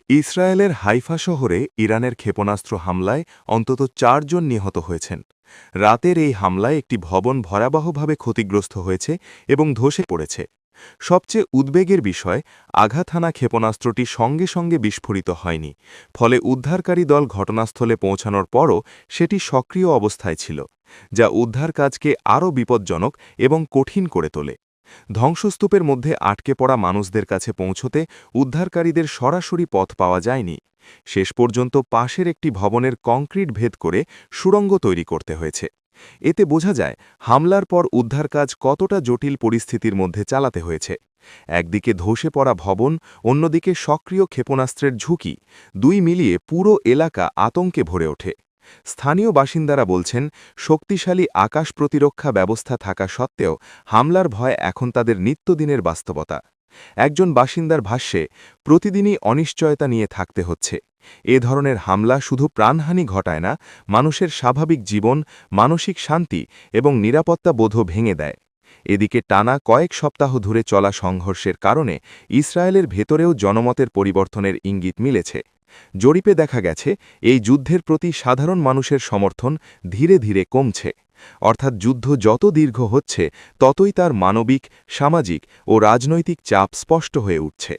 ইসরায়েলের হাইফা শহরে ইরানের ক্ষেপণাস্ত্র হামলায় অন্তত ৪ জন নিহত হয়েছেন। রাতের এই হামলায় একটি ভবন ভয়াবহভাবে ক্ষতিগ্রস্ত হয়েছে এবং ধসে পড়েছে। সবচেয়ে উদ্বেগের বিষয়, আঘাত হানা ক্ষেপণাস্ত্রটি সঙ্গে সঙ্গে বিস্ফোরিত হয়নি, ফলে উদ্ধারকারী দল ঘটনাস্থলে পৌঁছানোর পরও সেটি সক্রিয় অবস্থায় ছিল, যা উদ্ধার কাজকে আরও বিপজ্জনক এবং কঠিন করে তোলে। ধ্বংসস্তূপের মধ্যে আটকে পড়া মানুষদের কাছে পৌঁছতে উদ্ধারকারীদের সরাসরি পথ পাওয়া যায়নি। শেষ পর্যন্ত পাশের একটি ভবনের কংক্রিট ভেদ করে সুড়ঙ্গ তৈরি করতে হয়েছে। এতে বোঝা যায় হামলার পর উদ্ধার কাজ কতটা জটিল পরিস্থিতির মধ্যে চালাতে হয়েছে। একদিকে ধসে পড়া ভবন, অন্যদিকে সক্রিয় ক্ষেপণাস্ত্রের ঝুঁকি, দুই মিলিয়ে পুরো এলাকা আতঙ্কে ভরে ওঠে। স্থানীয় বাসিন্দারা বলছেন, শক্তিশালী আকাশ প্রতিরক্ষা ব্যবস্থা থাকা সত্ত্বেও হামলার ভয় এখন তাদের নিত্যদিনের বাস্তবতা। একজন বাসিন্দার ভাষ্যে, প্রতিদিনই অনিশ্চয়তা নিয়ে থাকতে হচ্ছে। এ ধরনের হামলা শুধু প্রাণহানি ঘটায় না, মানুষের স্বাভাবিক জীবন, মানসিক শান্তি এবং নিরাপত্তা বোধও ভেঙে দেয়। এদিকে টানা কয়েক সপ্তাহ ধরে চলা সংঘর্ষের কারণে ইসরায়েলের ভেতরেও জনমতের পরিবর্তনের ইঙ্গিত মিলেছে। জরিপে দেখা গেছে, এই যুদ্ধের প্রতি সাধারণ মানুষের সমর্থন ধীরে ধীরে কমছে। অর্থাৎ যুদ্ধ যত দীর্ঘ হচ্ছে, ততই তার মানবিক, সামাজিক ও রাজনৈতিক চাপ স্পষ্ট হয়ে উঠছে।